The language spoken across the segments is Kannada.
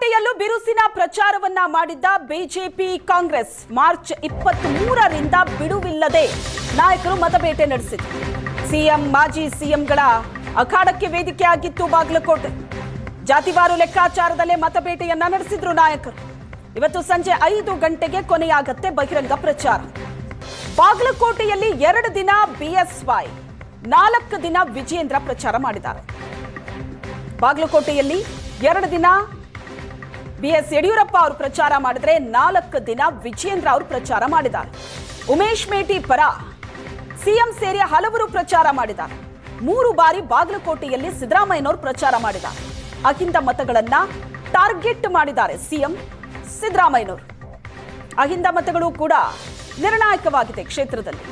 ಬಾಗಲಕೋಟೆಯಲ್ಲೂ ಬಿರುಸಿನ ಪ್ರಚಾರವನ್ನ ಮಾಡಿದ್ದ ಬಿಜೆಪಿ ಕಾಂಗ್ರೆಸ್ ಮಾರ್ಚ್ 23ರಿಂದ ಬಿಡುವಿಲ್ಲದೆ ನಾಯಕರು ಮತಬೇಟೆ ನಡೆಸಿದರು. ಸಿಎಂ ಮಾಜಿ ಸಿಎಂಗಳ ಅಖಾಡಕ್ಕೆ ವೇದಿಕೆ ಆಗಿತ್ತು ಬಾಗಲಕೋಟೆ. ಜಾತಿವಾರು ಲೆಕ್ಕಾಚಾರದಲ್ಲೇ ಮತಬೇಟೆಯನ್ನ ನಡೆಸಿದ್ರು ನಾಯಕರು. ಇವತ್ತು ಸಂಜೆ 5 ಗಂಟೆಗೆ ಕೊನೆಯಾಗತ್ತೆ ಬಹಿರಂಗ ಪ್ರಚಾರ. ಬಾಗಲಕೋಟೆಯಲ್ಲಿ 2 ದಿನ ಬಿಎಸ್ವೈ, 4 ದಿನ ವಿಜೇಂದ್ರ ಪ್ರಚಾರ ಮಾಡಿದ್ದಾರೆ. ಬಾಗಲಕೋಟೆಯಲ್ಲಿ 2 ದಿನ ಬಿಎಸ್ ಯಡಿಯೂರಪ್ಪ ಅವರು ಪ್ರಚಾರ ಮಾಡಿದ್ರೆ 4 ದಿನ ವಿಜೇಂದ್ರ ಅವರು ಪ್ರಚಾರ ಮಾಡಿದ್ದಾರೆ. ಉಮೇಶ್ ಮೇಟಿ ಪರ ಸಿಎಂ ಸೇರಿ ಹಲವರು ಪ್ರಚಾರ ಮಾಡಿದ್ದಾರೆ. 3 ಬಾರಿ ಬಾಗಲಕೋಟೆಯಲ್ಲಿ ಸಿದ್ದರಾಮಯ್ಯನವರು ಪ್ರಚಾರ ಮಾಡಿದ್ದಾರೆ. ಅಹಿಂದ ಮತಗಳನ್ನ ಟಾರ್ಗೆಟ್ ಮಾಡಿದ್ದಾರೆ ಸಿಎಂ ಸಿದ್ದರಾಮಯ್ಯನವರು. ಅಹಿಂದ ಮತಗಳು ಕೂಡ ನಿರ್ಣಾಯಕವಾಗಿದೆ ಕ್ಷೇತ್ರದಲ್ಲಿ.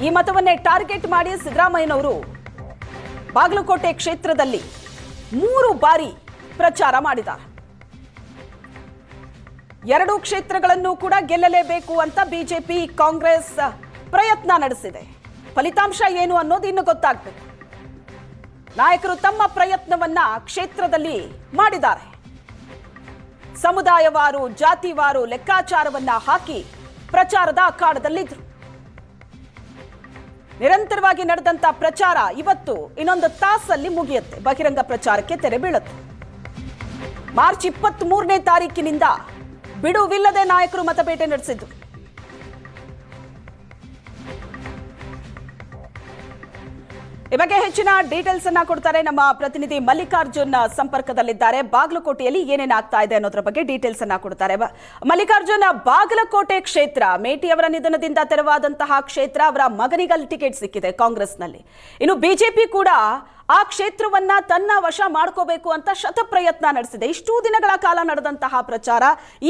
ಈ ಮತವನ್ನೇ ಟಾರ್ಗೆಟ್ ಮಾಡಿ ಸಿದ್ದರಾಮಯ್ಯನವರು ಬಾಗಲಕೋಟೆ ಕ್ಷೇತ್ರದಲ್ಲಿ 3 ಬಾರಿ ಪ್ರಚಾರ ಮಾಡಿದ್ದಾರೆ. 2 ಕ್ಷೇತ್ರಗಳನ್ನು ಕೂಡ ಗೆಲ್ಲಲೇಬೇಕು ಅಂತ ಬಿಜೆಪಿ ಕಾಂಗ್ರೆಸ್ ಪ್ರಯತ್ನ ನಡೆಸಿದೆ. ಫಲಿತಾಂಶ ಏನು ಅನ್ನೋದು ಇನ್ನು ಗೊತ್ತಾಗಬೇಕು. ನಾಯಕರು ತಮ್ಮ ಪ್ರಯತ್ನವನ್ನ ಕ್ಷೇತ್ರದಲ್ಲಿ ಮಾಡಿದ್ದಾರೆ. ಸಮುದಾಯವಾರು, ಜಾತಿವಾರು ಲೆಕ್ಕಾಚಾರವನ್ನ ಹಾಕಿ ಪ್ರಚಾರದ ಅಖಾಡದಲ್ಲಿದ್ರು. ನಿರಂತರವಾಗಿ ನಡೆದಂತ ಪ್ರಚಾರ ಇವತ್ತು ಇನ್ನೊಂದು ತಾಸಲ್ಲಿ ಮುಗಿಯುತ್ತೆ. ಬಹಿರಂಗ ಪ್ರಚಾರಕ್ಕೆ ತೆರೆ ಬೀಳುತ್ತೆ. ಮಾರ್ಚ್ 23ನೇ ತಾರೀಕಿನಿಂದ ಬಿಡುವಿಲ್ಲದೆ ನಾಯಕರು ಮತಬೇಟೆ ನಡೆಸಿದ್ದು. ಈ ಬಗ್ಗೆ ಹೆಚ್ಚಿನ ಡೀಟೇಲ್ಸ್ ಅನ್ನ ಕೊಡ್ತಾರೆ ನಮ್ಮ ಪ್ರತಿನಿಧಿ ಮಲ್ಲಿಕಾರ್ಜುನ್ ಸಂಪರ್ಕದಲ್ಲಿದ್ದಾರೆ. ಬಾಗಲಕೋಟೆಯಲ್ಲಿ ಏನೇನಾಗ್ತಾ ಇದೆ ಅನ್ನೋದ್ರ ಬಗ್ಗೆ ಡೀಟೇಲ್ಸ್ ಅನ್ನ ಕೊಡ್ತಾರೆ. ಮಲ್ಲಿಕಾರ್ಜುನ್, ಬಾಗಲಕೋಟೆ ಕ್ಷೇತ್ರ ಮೇಟಿ ಅವರ ನಿಧನದಿಂದ ತೆರವಾದಂತಹ ಕ್ಷೇತ್ರ, ಅವರ ಮಗನಿಗಲ್ಲಿ ಟಿಕೆಟ್ ಸಿಕ್ಕಿದೆ ಕಾಂಗ್ರೆಸ್ನಲ್ಲಿ. ಇನ್ನು ಬಿಜೆಪಿ ಕೂಡ ಆ ಕ್ಷೇತ್ರವನ್ನ ತನ್ನ ವಶ ಮಾಡ್ಕೋಬೇಕು ಅಂತ ಶತಪ್ರಯತ್ನ ನಡೆಸಿದೆ. ಇಷ್ಟೂ ದಿನಗಳ ಕಾಲ ನಡೆದಂತಹ ಪ್ರಚಾರ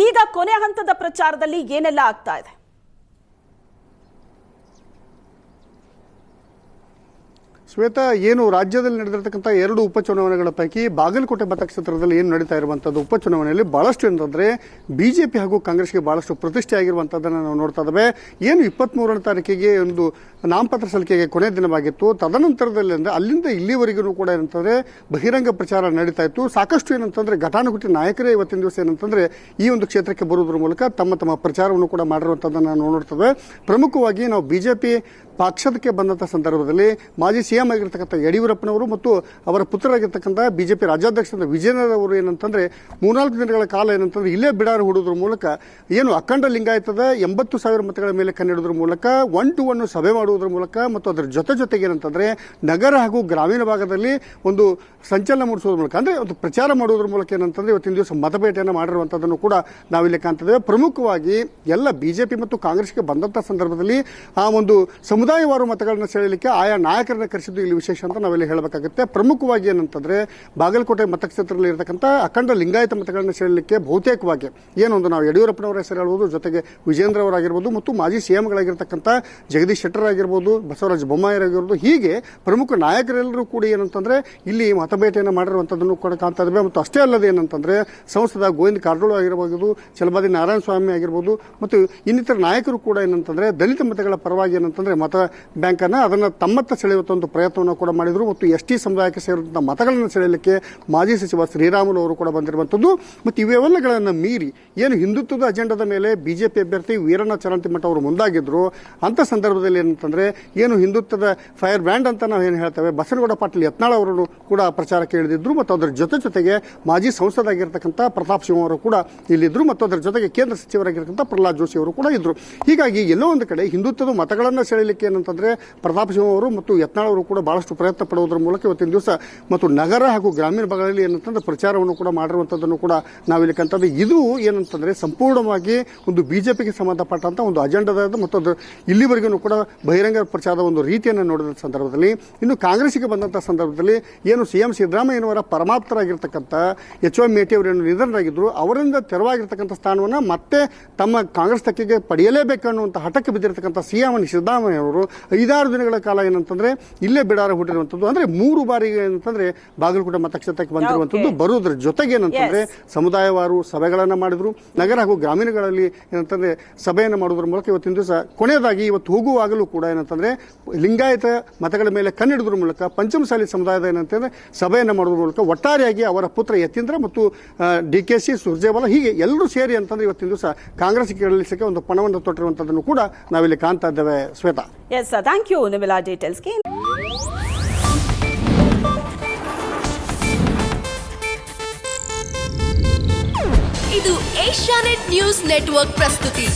ಈಗ ಕೊನೆ ಹಂತದ ಪ್ರಚಾರದಲ್ಲಿ ಏನೆಲ್ಲ ಆಗ್ತಾ ಇದೆ? ಶ್ವೇತಾ, ಏನು ರಾಜ್ಯದಲ್ಲಿ ನಡೆದಿರತಕ್ಕಂಥ 2 ಉಪಚುನಾವಣೆಗಳ ಪೈಕಿ ಬಾಗಲಕೋಟೆ ಮತಕ್ಷೇತ್ರದಲ್ಲಿ ಏನು ನಡೀತಾ ಇರುವಂತದ್ದು ಉಪಚುನಾವಣೆಯಲ್ಲಿ ಬಹಳಷ್ಟು ಏನಂತಂದ್ರೆ ಬಿಜೆಪಿ ಹಾಗೂ ಕಾಂಗ್ರೆಸ್ಗೆ ಬಹಳಷ್ಟು ಪ್ರತಿಷ್ಠೆ ಆಗಿರುವಂತದ್ದನ್ನು ನಾವು ನೋಡ್ತಾ ಇದ್ದೇವೆ. ಏನು 23ನೇ ತಾರೀಕಿಗೆ ಒಂದು ನಾಮಪತ್ರ ಸಲ್ಲಿಕೆಗೆ ಕೊನೆ ದಿನವಾಗಿತ್ತು. ತದನಂತರದಲ್ಲಿ ಅಂದ್ರೆ ಅಲ್ಲಿಂದ ಇಲ್ಲಿವರೆಗೂ ಕೂಡ ಏನಂತಂದ್ರೆ ಬಹಿರಂಗ ಪ್ರಚಾರ ನಡೀತಾ ಇತ್ತು. ಸಾಕಷ್ಟು ಏನಂತಂದ್ರೆ ಘಟಾನುಘಟಿ ನಾಯಕರೇ ಇವತ್ತಿನ ದಿವಸ ಏನಂತಂದ್ರೆ ಈ ಒಂದು ಕ್ಷೇತ್ರಕ್ಕೆ ಬರುವುದರ ಮೂಲಕ ತಮ್ಮ ಪ್ರಚಾರವನ್ನು ಕೂಡ ಮಾಡಿರುವಂತದ್ದನ್ನು ನಾವು ನೋಡ್ತೇವೆ. ಪ್ರಮುಖವಾಗಿ ನಾವು ಬಿಜೆಪಿ ಪಕ್ಷಕ್ಕೆ ಬಂದಂತಹ ಸಂದರ್ಭದಲ್ಲಿ ಮಾಜಿ ಸಿಎಂ ಆಗಿರ್ತಕ್ಕಂಥ ಯಡಿಯೂರಪ್ಪನವರು ಮತ್ತು ಅವರ ಪುತ್ರರಾಗಿರ್ತಕ್ಕಂಥ ಬಿಜೆಪಿ ರಾಜ್ಯಾಧ್ಯಕ್ಷ ವಿಜೇಂದ್ರ ಅವರು ಏನಂತಂದ್ರೆ 3-4 ದಿನಗಳ ಕಾಲ ಏನಂತಂದ್ರೆ ಇಲ್ಲೇ ಬಿಡಾರ ಹೂಡುವುದರ ಮೂಲಕ ಏನು ಅಖಂಡ ಲಿಂಗಾಯತದ 80,000 ಮತಗಳ ಮೇಲೆ ಕಣ್ಣಿಡುವುದರ ಮೂಲಕ 1-to-1 ಸಭೆ ಮಾಡುವುದರ ಮೂಲಕ ಮತ್ತು ಅದರ ಜೊತೆಗೆ ಏನಂತಂದ್ರೆ ನಗರ ಹಾಗೂ ಗ್ರಾಮೀಣ ಭಾಗದಲ್ಲಿ ಒಂದು ಸಂಚಲನ ಮೂಡಿಸುವುದರ ಮೂಲಕ ಅಂದ್ರೆ ಒಂದು ಪ್ರಚಾರ ಮಾಡುವುದರ ಮೂಲಕ ಏನಂತಂದ್ರೆ ಇವತ್ತಿನ ದಿವಸ ಮತಬೇಟೆಯನ್ನು ಮಾಡಿರುವಂತದ್ದನ್ನು ಕೂಡ ನಾವಿಲ್ಲಿ ಕಾಣ್ತಿದ್ದೇವೆ. ಪ್ರಮುಖವಾಗಿ ಎಲ್ಲ ಬಿಜೆಪಿ ಮತ್ತು ಕಾಂಗ್ರೆಸ್ಗೆ ಬಂದಂತಹ ಸಂದರ್ಭದಲ್ಲಿ ಆ ಒಂದು ಸಮುದಾಯವಾರು ಮತಗಳನ್ನು ಸೆಳೆಯಲಿಕ್ಕೆ ಆಯಾ ನಾಯಕರನ್ನ ಕರೆಸಿದ್ದು ಇಲ್ಲಿ ವಿಶೇಷ ಅಂತ ನಾವಿಲ್ಲಿ ಹೇಳಬೇಕಾಗುತ್ತೆ. ಪ್ರಮುಖವಾಗಿ ಏನಂತಂದ್ರೆ ಬಾಗಲಕೋಟೆ ಮತಕ್ಷೇತ್ರದಲ್ಲಿ ಇರತಕ್ಕಂಥ ಅಖಂಡ ಲಿಂಗಾಯತ ಮತಗಳನ್ನು ಸೆಳೆಯಲಿಕ್ಕೆ ಬಹುತೇಕವಾಗಿ ಏನೊಂದು ನಾವು ಯಡಿಯೂರಪ್ಪನವರ ಹೆಸರು ಹೇಳ್ಬೋದು, ಜೊತೆಗೆ ವಿಜೇಂದ್ರ ಅವರಾಗಿರ್ಬೋದು ಮತ್ತು ಮಾಜಿ ಸಿಎಂಗಳಾಗಿರ್ತಕ್ಕಂಥ ಜಗದೀಶ್ ಶೆಟ್ಟರ್ ಆಗಿರ್ಬೋದು, ಬಸವರಾಜ ಬೊಮ್ಮಾಯಿರಾಗಿರ್ಬೋದು, ಹೀಗೆ ಪ್ರಮುಖ ನಾಯಕರೆಲ್ಲರೂ ಕೂಡ ಏನಂತಂದ್ರೆ ಇಲ್ಲಿ ಮತಬೇಟೆಯನ್ನು ಮಾಡಿರುವಂತದ್ದನ್ನು ಕೂಡ ಕಾಣ್ತಾ ಇದ್ದೇವೆ. ಮತ್ತು ಅಷ್ಟೇ ಅಲ್ಲದೆ ಏನಂತಂದ್ರೆ ಸಂಸದ ಗೋವಿಂದ ಕಾರಜೋಳ ಆಗಿರಬಹುದು, ಚಲಬಾದಿ ನಾರಾಯಣ ಸ್ವಾಮಿ ಆಗಿರ್ಬೋದು ಮತ್ತು ಇನ್ನಿತರ ನಾಯಕರು ಕೂಡ ಏನಂತಂದ್ರೆ ದಲಿತ ಮತಗಳ ಪರವಾಗಿ ಏನಂತಂದ್ರೆ ಮತ ಬ್ಯಾಂಕ್ ಅನ್ನ ಅದನ್ನ ತಮ್ಮತ್ತ ಸೆಳೆಯುವಂತ ಒಂದು ಪ್ರಯತ್ನವನ್ನು ಕೂಡ ಮಾಡಿದ್ರು. ಮತ್ತು ಎಸ್ಟಿ ಸಮುದಾಯಕ್ಕೆ ಸೇರಿದಂತಹ ಮತಗಳನ್ನು ಸೆಳೆಯಲಿಕ್ಕೆ ಮಾಜಿ ಸಚಿವ ಶ್ರೀರಾಮುಲು ಅವರು ಕೂಡ ಬಂದಿರುವಂತದ್ದು. ಮತ್ತು ಇವೆಲ್ಲಗಳನ್ನು ಮೀರಿ ಏನು ಹಿಂದುತ್ವದ ಅಜೆಂಡಾದ ಮೇಲೆ ಬಿಜೆಪಿ ಅಭ್ಯರ್ಥಿ ವೀರಣ್ಣ ಚರಂತಿಮಠ ಅವರು ಮುಂದಾಗಿದ್ರು. ಅಂತ ಸಂದರ್ಭದಲ್ಲಿ ಏನಂತಂದ್ರೆ ಏನು ಹಿಂದುತ್ವದ ಫೈರ್ ಬ್ಯಾಂಡ್ ಅಂತ ನಾವು ಏನು ಹೇಳ್ತೇವೆ, ಬಸನಗೌಡ ಪಾಟೀಲ್ ಯತ್ನಾಳ್ ಅವರು ಕೂಡ ಪ್ರಚಾರಕ್ಕೆ ಇಳಿದಿದ್ರು. ಮತ್ತು ಅದರ ಜೊತೆಗೆ ಮಾಜಿ ಸಂಸದಾಗಿರ್ತಕ್ಕಂಥ ಪ್ರತಾಪ್ ಸಿಂಹ ಅವರು ಕೂಡ ಇಲ್ಲಿದ್ರು. ಮತ್ತು ಅದರ ಜೊತೆಗೆ ಕೇಂದ್ರ ಸಚಿವರಾಗಿರ್ತಕ್ಕಂಥ ಪ್ರಹ್ಲಾದ್ ಜೋಶಿ ಅವರು ಕೂಡ ಇದ್ರು. ಹೀಗಾಗಿ ಎಲ್ಲೋ ಒಂದು ಕಡೆ ಹಿಂದುತ್ವದ ಮತಗಳನ್ನು ಸೆಳೆಯಲಿಕ್ಕೆ ಏನಂತಂದ್ರೆ ಪ್ರತಾಪ್ ಸಿಂಹ ಅವರು ಮತ್ತು ಯತ್ನಾಳ್ ಅವರು ಕೂಡ ಬಹಳಷ್ಟು ಪ್ರಯತ್ನ ಪಡುವುದರ ಮೂಲಕ ಇವತ್ತಿನ ದಿವಸ ಮತ್ತು ನಗರ ಹಾಗೂ ಗ್ರಾಮೀಣ ಭಾಗದಲ್ಲಿ ಏನಂತಂದ್ರೆ ಪ್ರಚಾರವನ್ನು ಕೂಡ ಮಾಡಿರುವಂತದ್ದನ್ನು ಕೂಡ ನಾವಿಲ್ಲಿ ಕಾಣ್ತದೆ. ಇದು ಏನಂತಂದ್ರೆ ಸಂಪೂರ್ಣವಾಗಿ ಒಂದು ಬಿಜೆಪಿಗೆ ಸಂಬಂಧಪಟ್ಟಂತ ಒಂದು ಅಜೆಂಡಾದ ಮತ್ತು ಅದು ಇಲ್ಲಿವರೆಗೂ ಕೂಡ ಬಹಿರಂಗ ಪ್ರಚಾರದ ಒಂದು ರೀತಿಯನ್ನು ನೋಡಿದ ಸಂದರ್ಭದಲ್ಲಿ ಇನ್ನು ಕಾಂಗ್ರೆಸ್ಗೆ ಬಂದಂತಹ ಸಂದರ್ಭದಲ್ಲಿ ಏನು ಸಿಎಂ ಸಿದ್ದರಾಮಯ್ಯನವರ ಪರಮಾಪ್ತರಾಗಿರ್ತಕ್ಕಂಥ ಎಚ್.ವೈ. ಮೇಟಿ ಅವರೇನು ನಿಧನರಾಗಿದ್ರು, ಅವರಿಂದ ತೆರವಾಗಿರ್ತಕ್ಕಂಥ ಸ್ಥಾನವನ್ನು ಮತ್ತೆ ತಮ್ಮ ಕಾಂಗ್ರೆಸ್ ತೆಕ್ಕೆಗೆ ಪಡೆಯಲೇಬೇಕನ್ನುವಂಥ ಹಠಕ್ಕೆ ಬಿದ್ದಿರತಕ್ಕಂಥ ಸಿಎಂ ಸಿದ್ದರಾಮಯ್ಯ ಅವರು 5-6 ದಿನಗಳ ಕಾಲ ಏನಂತಂದ್ರೆ ಇಲ್ಲೇ ಬಿಡಾರ ಹುಟ್ಟಿರುವಂತದ್ದು. ಅಂದ್ರೆ 3 ಬಾರಿ ಏನಂತಂದ್ರೆ ಬಾಗಲಕೋಟೆ ಮತಕ್ಷೇತ್ರಕ್ಕೆ ಬಂದಿರುವಂತದ್ದು. ಬರೋದ್ರ ಜೊತೆಗೆ ಏನಂತಂದ್ರೆ ಸಮುದಾಯವಾರು ಸಭೆಗಳನ್ನ ಮಾಡಿದ್ರು. ನಗರ ಹಾಗೂ ಗ್ರಾಮೀಣಗಳಲ್ಲಿ ಏನಂತಂದ್ರೆ ಸಭೆಯನ್ನು ಮಾಡುವುದರ ಮೂಲಕ ಇವತ್ತಿನ ದಿವಸ ಕೊನೆಯದಾಗಿ ಇವತ್ತು ಹೋಗುವಾಗಲೂ ಕೂಡ ಏನಂತಂದ್ರೆ ಲಿಂಗಾಯತ ಮತಗಳ ಮೇಲೆ ಕಣ್ಣಿಡುವುದರ ಮೂಲಕ ಪಂಚಮಸಾಲಿ ಸಮುದಾಯದ ಏನಂತಂದ್ರೆ ಸಭೆಯನ್ನು ಮಾಡುವುದರ ಮೂಲಕ ಒಟ್ಟಾರೆಯಾಗಿ ಅವರ ಪುತ್ರ ಯತೀಂದ್ರ ಮತ್ತು DKC ಸುರ್ಜೇವಾಲಾ ಹೀಗೆ ಎಲ್ಲರೂ ಸೇರಿ ಅಂತಂದ್ರೆ ಇವತ್ತಿನ ದಿವಸ ಕಾಂಗ್ರೆಸ್ ಗೆಲ್ಲಿಸಕ್ಕೆ ಒಂದು ಪಣವನ್ನು ತೊಟ್ಟಿರುವಂತದ್ದನ್ನು ಕೂಡ ನಾವಿಲ್ಲಿ ಕಾಣ್ತಾ ಇದ್ದೇವೆ. ಶ್ವೇತಾ, ಎಸ್ ಥ್ಯಾಂಕ್ ಯು ನಿಮ್ಮೆಲ್ಲ ಡೀಟೇಲ್ಸ್ಗೆ. ಇದು ಏಷ್ಯಾನೆಟ್ ನ್ಯೂಸ್ ನೆಟ್ವರ್ಕ್ ಪ್ರಸ್ತುತಿ.